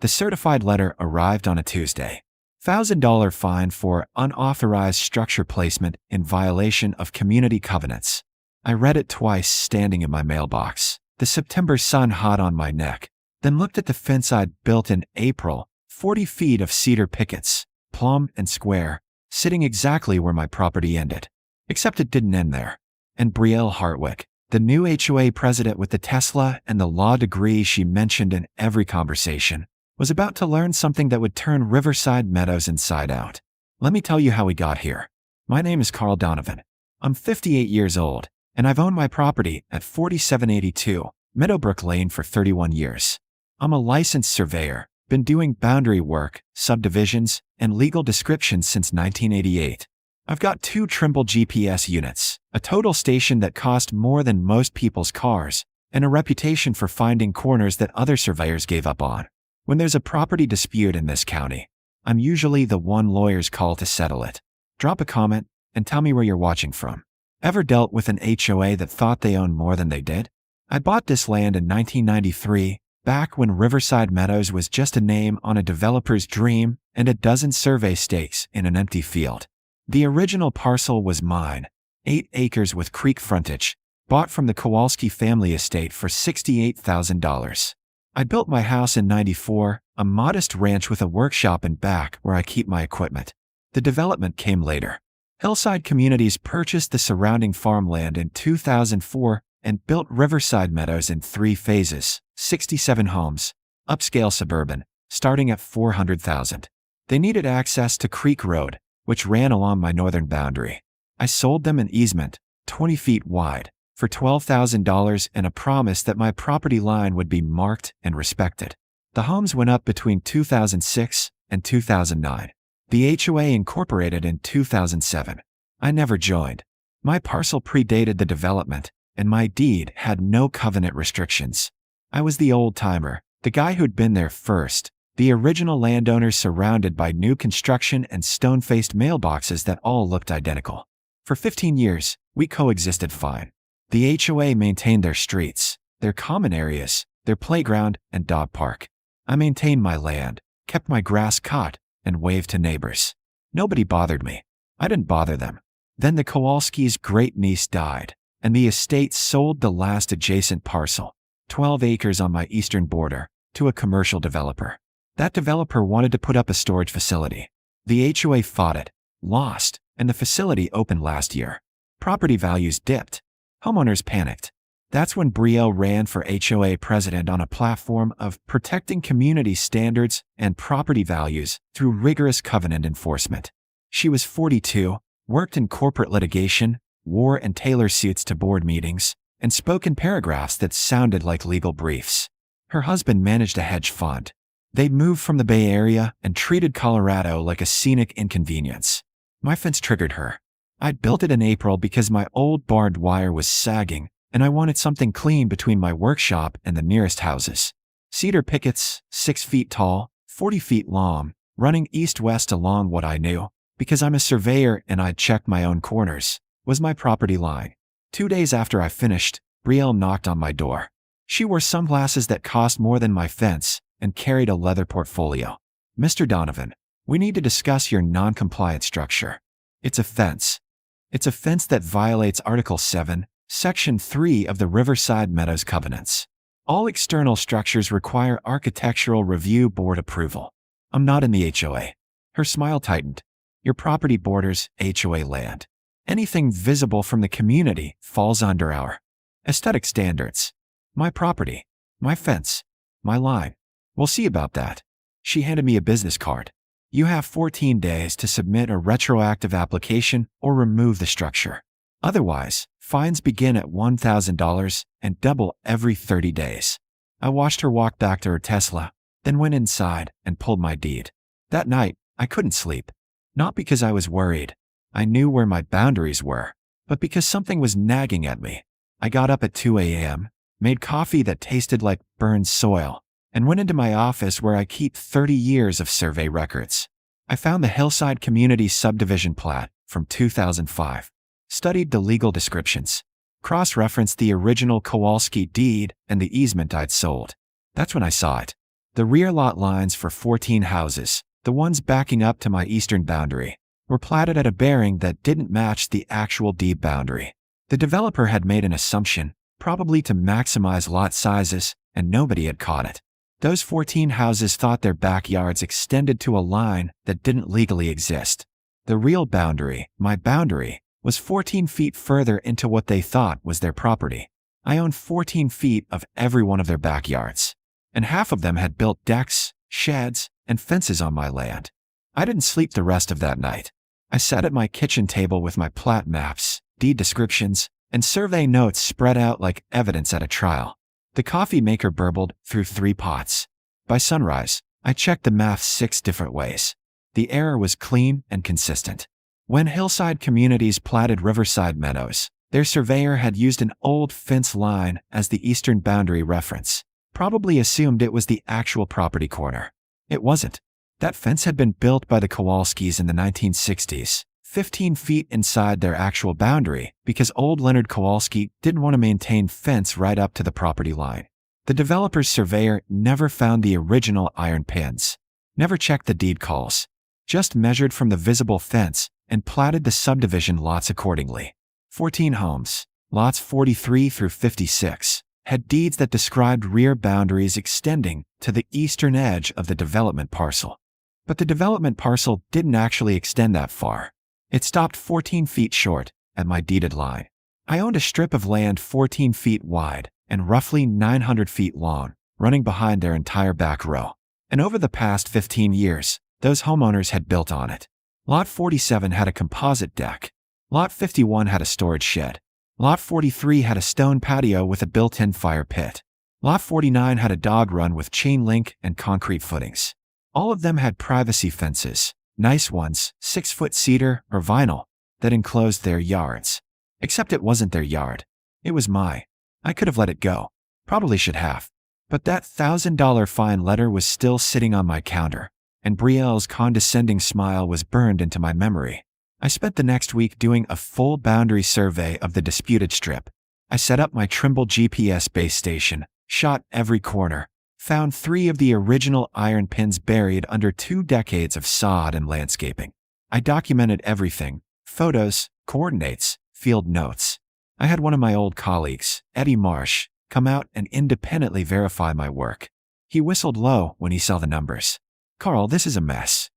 The certified letter arrived on a Tuesday. $1,000 fine for unauthorized structure placement in violation of community covenants. I read it twice standing in my mailbox, the September sun hot on my neck, then looked at the fence I'd built in April, 40 feet of cedar pickets, plumb and square, sitting exactly where my property ended. Except it didn't end there. And Brielle Hartwick, the new HOA president with the Tesla and the law degree she mentioned in every conversation, was about to learn something that would turn Riverside Meadows inside out. Let me tell you how we got here. My name is Donovan. I'm 58 years old, and I've owned my property at 4782 Meadowbrook Lane for 31 years. I'm a licensed surveyor, been doing boundary work, subdivisions, and legal descriptions since 1988. I've got 2 Trimble GPS units, a total station that cost more than most people's cars, and a reputation for finding corners that other surveyors gave up on. When there's a property dispute in this county, I'm usually the one lawyers call to settle it. Drop a comment and tell me where you're watching from. Ever dealt with an HOA that thought they owned more than they did? I bought this land in 1993, back when Riverside Meadows was just a name on a developer's dream and a dozen survey stakes in an empty field. The original parcel was mine, 8 acres with creek frontage, bought from the Kowalski family estate for $68,000. I built my house in '94, a modest ranch with a workshop in back where I keep my equipment. The development came later. Hillside Communities purchased the surrounding farmland in 2004 and built Riverside Meadows in 3 phases, 67 homes, upscale suburban, starting at $400,000. They needed access to Creek Road, which ran along my northern boundary. I sold them an easement, 20 feet wide, for $12,000 and a promise that my property line would be marked and respected. The homes went up between 2006 and 2009. The HOA incorporated in 2007. I never joined. My parcel predated the development, and my deed had no covenant restrictions. I was the old-timer, the guy who'd been there first, the original landowner surrounded by new construction and stone-faced mailboxes that all looked identical. For 15 years, we coexisted fine. The HOA maintained their streets, their common areas, their playground and dog park. I maintained my land, kept my grass cut, and waved to neighbors. Nobody bothered me. I didn't bother them. Then the Kowalski's great-niece died, and the estate sold the last adjacent parcel, 12 acres on my eastern border, to a commercial developer. That developer wanted to put up a storage facility. The HOA fought it, lost, and the facility opened last year. Property values dipped. Homeowners panicked. That's when Brielle ran for HOA president on a platform of protecting community standards and property values through rigorous covenant enforcement. She was 42, worked in corporate litigation, wore and tailor suits to board meetings, and spoke in paragraphs that sounded like legal briefs. Her husband managed a hedge fund. They moved from the Bay Area and treated Colorado like a scenic inconvenience. My fence triggered her. I'd built it in April because my old barbed wire was sagging, and I wanted something clean between my workshop and the nearest houses. Cedar pickets, 6 feet tall, 40 feet long, running east-west along what I knew, because I'm a surveyor and I'd checked my own corners, was my property line. 2 days after I finished, Brielle knocked on my door. She wore sunglasses that cost more than my fence and carried a leather portfolio. "Mr. Donovan, we need to discuss your non-compliant structure. It's a fence. It's a fence that violates Article 7, Section 3 of the Riverside Meadows Covenants. All external structures require Architectural Review Board approval. I'm not in the HOA." Her smile tightened. "Your property borders HOA land. Anything visible from the community falls under our aesthetic standards. My property, my fence, my line. We'll see about that." She handed me a business card. "You have 14 days to submit a retroactive application or remove the structure. Otherwise, fines begin at $1,000 and double every 30 days. I watched her walk back to her Tesla, then went inside and pulled my deed. That night, I couldn't sleep. Not because I was worried. I knew where my boundaries were, but because something was nagging at me. I got up at 2 a.m., made coffee that tasted like burned soil, and went into my office where I keep 30 years of survey records. I found the Hillside Community Subdivision Plat from 2005, studied the legal descriptions, cross-referenced the original Kowalski deed and the easement I'd sold. That's when I saw it. The rear lot lines for 14 houses, the ones backing up to my eastern boundary, were platted at a bearing that didn't match the actual deed boundary. The developer had made an assumption, probably to maximize lot sizes, and nobody had caught it. Those 14 houses thought their backyards extended to a line that didn't legally exist. The real boundary, my boundary, was 14 feet further into what they thought was their property. I owned 14 feet of every one of their backyards, and half of them had built decks, sheds, and fences on my land. I didn't sleep the rest of that night. I sat at my kitchen table with my plat maps, deed descriptions, and survey notes spread out like evidence at a trial. The coffee maker burbled through 3 pots. By sunrise, I checked the math 6 different ways. The error was clean and consistent. When Hillside Communities platted Riverside Meadows, their surveyor had used an old fence line as the eastern boundary reference, probably assumed it was the actual property corner. It wasn't. That fence had been built by the Kowalskis in the 1960s, 15 feet inside their actual boundary, because old Leonard Kowalski didn't want to maintain fence right up to the property line. The developer's surveyor never found the original iron pins, never checked the deed calls, just measured from the visible fence and platted the subdivision lots accordingly. 14 homes, lots 43 through 56, had deeds that described rear boundaries extending to the eastern edge of the development parcel. But the development parcel didn't actually extend that far. It stopped 14 feet short at my deeded line. I owned a strip of land 14 feet wide and roughly 900 feet long, running behind their entire back row. And over the past 15 years, those homeowners had built on it. Lot 47 had a composite deck. Lot 51 had a storage shed. Lot 43 had a stone patio with a built-in fire pit. Lot 49 had a dog run with chain link and concrete footings. All of them had privacy fences, nice ones, 6-foot cedar or vinyl, that enclosed their yards. Except it wasn't their yard. It was mine. I could have let it go. Probably should have. But that $1,000 fine letter was still sitting on my counter, and Brielle's condescending smile was burned into my memory. I spent the next week doing a full boundary survey of the disputed strip. I set up my Trimble GPS base station, shot every corner, found 3 of the original iron pins buried under 2 decades of sod and landscaping. I documented everything: photos, coordinates, field notes. I had one of my old colleagues, Eddie Marsh, come out and independently verify my work. He whistled low when he saw the numbers. "Carl, this is a mess."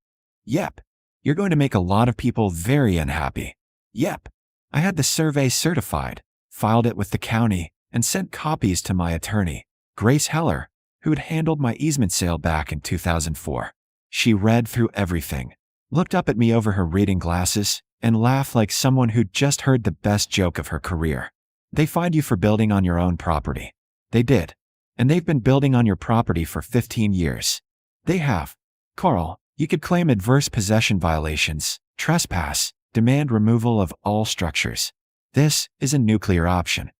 "Yep. You're going to make a lot of people very unhappy." "Yep." I had the survey certified, filed it with the county, and sent copies to my attorney, Grace Heller, who had handled my easement sale back in 2004. She read through everything, looked up at me over her reading glasses, and laughed like someone who'd just heard the best joke of her career. "They fined you for building on your own property." They did. And they've been building on your property for 15 years. They have. "Carl, you could claim adverse possession violations, trespass, demand removal of all structures. This is a nuclear option."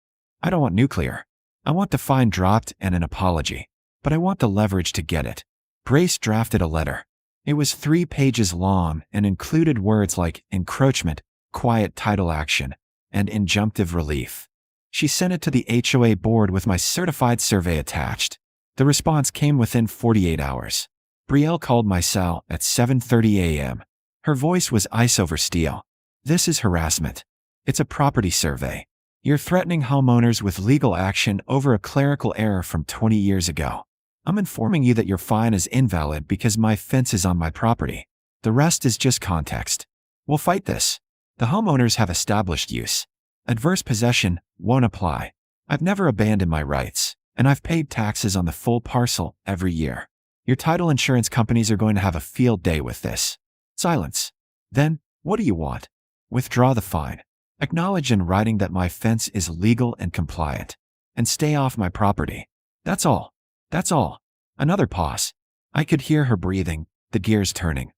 I don't want nuclear. I want the fine dropped and an apology. But I want the leverage to get it. Grace drafted a letter. It was 3 pages long and included words like encroachment, quiet title action, and injunctive relief. She sent it to the HOA board with my certified survey attached. The response came within 48 hours. Brielle called my cell at 7:30 a.m. Her voice was ice over steel. "This is harassment. It's a property survey. You're threatening homeowners with legal action over a clerical error from 20 years ago. I'm informing you that your fine is invalid because my fence is on my property. The rest is just context. We'll fight this. The homeowners have established use. Adverse possession won't apply. I've never abandoned my rights, and I've paid taxes on the full parcel every year. Your title insurance companies are going to have a field day with this." Silence. "Then, what do you want?" "Withdraw the fine. Acknowledge in writing that my fence is legal and compliant. And stay off my property. That's all. That's all." Another pause. I could hear her breathing, the gears turning.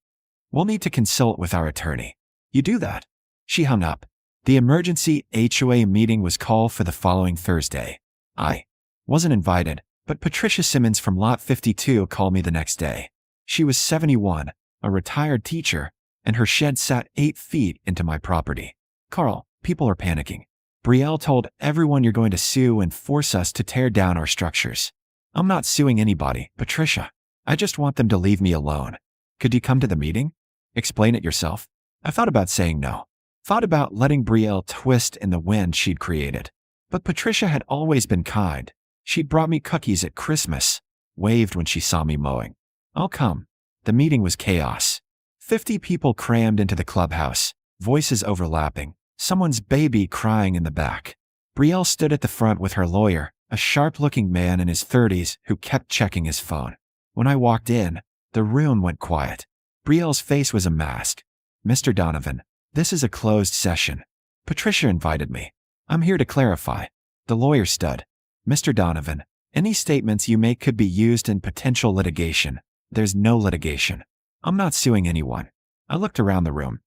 "We'll need to consult with our attorney." "You do that." She hung up. The emergency HOA meeting was called for the following Thursday. I wasn't invited, but Patricia Simmons from Lot 52 called me the next day. She was 71, a retired teacher, and her shed sat 8 feet into my property. "Carl, people are panicking. Brielle told everyone you're going to sue and force us to tear down our structures." "I'm not suing anybody, Patricia. I just want them to leave me alone. Could you come to the meeting? Explain it yourself. I thought about saying no. Thought about letting Brielle twist in the wind she'd created. But Patricia had always been kind. She'd brought me cookies at Christmas, waved when she saw me mowing. I'll come. The meeting was chaos. 50 people crammed into the clubhouse, voices overlapping, someone's baby crying in the back. Brielle stood at the front with her lawyer, a sharp-looking man in his 30s who kept checking his phone. When I walked in, the room went quiet. Brielle's face was a mask. Mr. Donovan, this is a closed session. Patricia invited me. I'm here to clarify. The lawyer stood. Mr. Donovan, any statements you make could be used in potential litigation. There's no litigation. I'm not suing anyone. I looked around the room.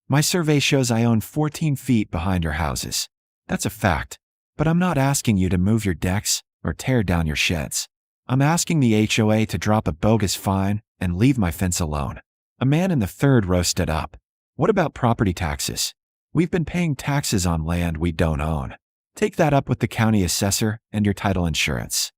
My survey shows I own 14 feet behind your houses. That's a fact. But I'm not asking you to move your decks or tear down your sheds. I'm asking the HOA to drop a bogus fine and leave my fence alone. A man in the third row stood up. What about property taxes? We've been paying taxes on land we don't own. Take that up with the county assessor and your title insurance.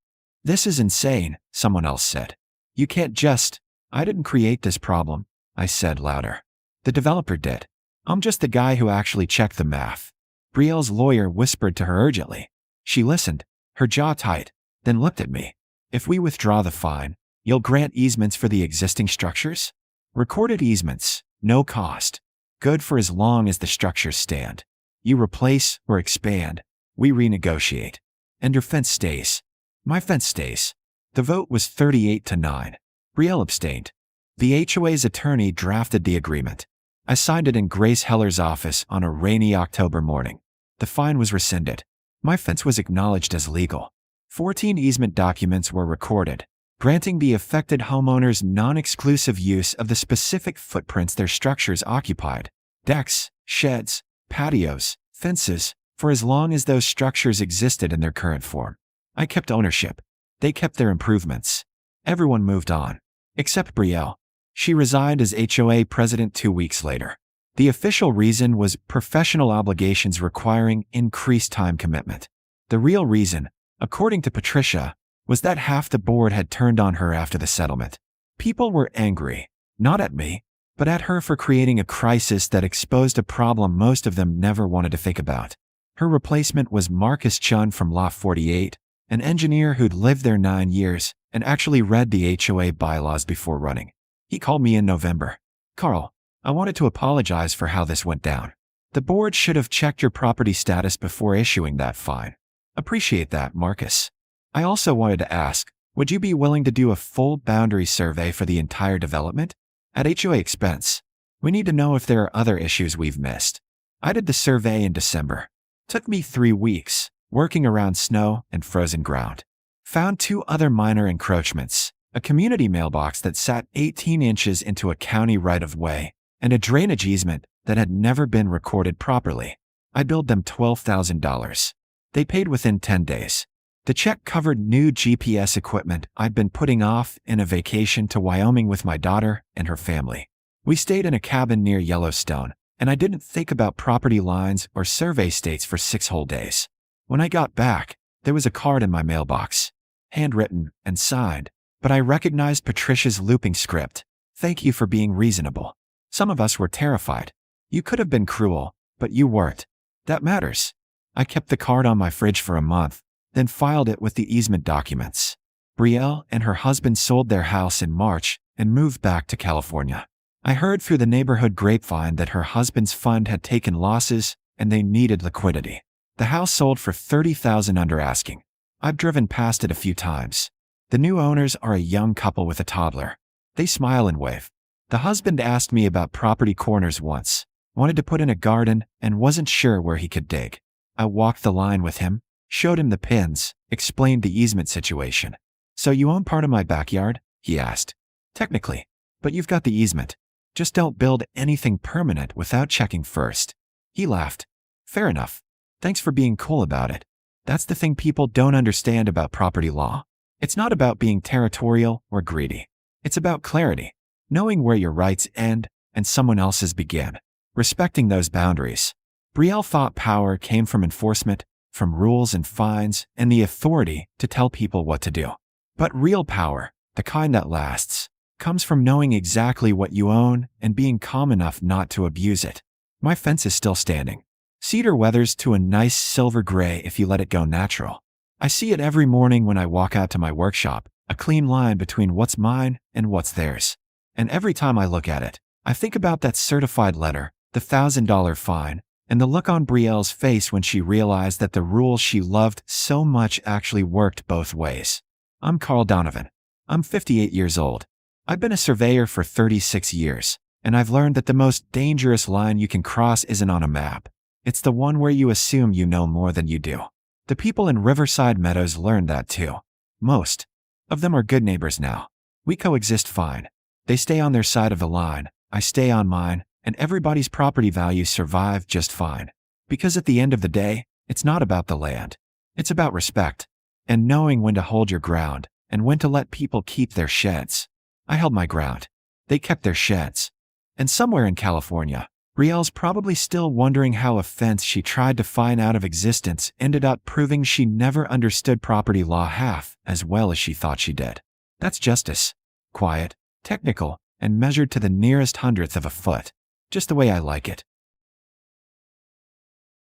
This is insane, someone else said. You can't just... I didn't create this problem, I said louder. The developer did. I'm just the guy who actually checked the math. Brielle's lawyer whispered to her urgently. She listened, her jaw tight, then looked at me. If we withdraw the fine, you'll grant easements for the existing structures? Recorded easements, no cost. Good for as long as the structures stand. You replace or expand, we renegotiate. And your fence stays. My fence stays. The vote was 38-9. Brielle abstained. The HOA's attorney drafted the agreement. I signed it in Grace Heller's office on a rainy October morning. The fine was rescinded. My fence was acknowledged as legal. 14 easement documents were recorded, granting the affected homeowners non-exclusive use of the specific footprints their structures occupied: decks, sheds, patios, fences, for as long as those structures existed in their current form. I kept ownership. They kept their improvements. Everyone moved on. Except Brielle. She resigned as HOA president 2 weeks later. The official reason was professional obligations requiring increased time commitment. The real reason, according to Patricia, was that half the board had turned on her after the settlement. People were angry, not at me, but at her for creating a crisis that exposed a problem most of them never wanted to think about. Her replacement was Marcus Chun from Law 48, an engineer who'd lived there 9 years and actually read the HOA bylaws before running. He called me in November. Carl, I wanted to apologize for how this went down. The board should have checked your property status before issuing that fine. Appreciate that, Marcus. I also wanted to ask, would you be willing to do a full boundary survey for the entire development? At HOA expense. We need to know if there are other issues we've missed. I did the survey in December. Took me 3 weeks, working around snow and frozen ground. Found 2 other minor encroachments, a community mailbox that sat 18 inches into a county right-of-way, and a drainage easement that had never been recorded properly. I billed them $12,000. They paid within 10 days. The check covered new GPS equipment I'd been putting off in a vacation to Wyoming with my daughter and her family. We stayed in a cabin near Yellowstone, and I didn't think about property lines or survey states for 6 whole days. When I got back, there was a card in my mailbox, handwritten and signed, but I recognized Patricia's looping script. Thank you for being reasonable. Some of us were terrified. You could have been cruel, but you weren't. That matters. I kept the card on my fridge for a month, then filed it with the easement documents. Brielle and her husband sold their house in March and moved back to California. I heard through the neighborhood grapevine that her husband's fund had taken losses and they needed liquidity. The house sold for $30,000 under asking. I've driven past it a few times. The new owners are a young couple with a toddler. They smile and wave. The husband asked me about property corners once, wanted to put in a garden and wasn't sure where he could dig. I walked the line with him, showed him the pins, explained the easement situation. So you own part of my backyard? He asked. Technically, but you've got the easement. Just don't build anything permanent without checking first. He laughed. Fair enough. Thanks for being cool about it. That's the thing people don't understand about property law. It's not about being territorial or greedy. It's about clarity, knowing where your rights end and someone else's begin, respecting those boundaries. Brielle thought power came from enforcement, from rules and fines, and the authority to tell people what to do. But real power the kind that lasts, comes from knowing exactly what you own and being calm enough not to abuse it. My fence is still standing. Cedar weathers to a nice silver gray if you let it go natural. I see it every morning when I walk out to my workshop, a clean line between what's mine and what's theirs. And every time I look at it, I think about that certified letter, the $1,000 fine, and the look on Brielle's face when she realized that the rule she loved so much actually worked both ways. I'm Carl Donovan. I'm 58 years old. I've been a surveyor for 36 years, and I've learned that the most dangerous line you can cross isn't on a map. It's the one where you assume you know more than you do. The people in Riverside Meadows learned that too. Most of them are good neighbors now. We coexist fine. They stay on their side of the line, I stay on mine, and everybody's property values survive just fine. Because at the end of the day, it's not about the land. It's about respect, and knowing when to hold your ground, and when to let people keep their sheds. I held my ground. They kept their sheds. And somewhere in California, Brielle's probably still wondering how a fence she tried to fine out of existence ended up proving she never understood property law half as well as she thought she did. That's justice. Quiet, technical, and measured to the nearest hundredth of a foot. Just the way I like it.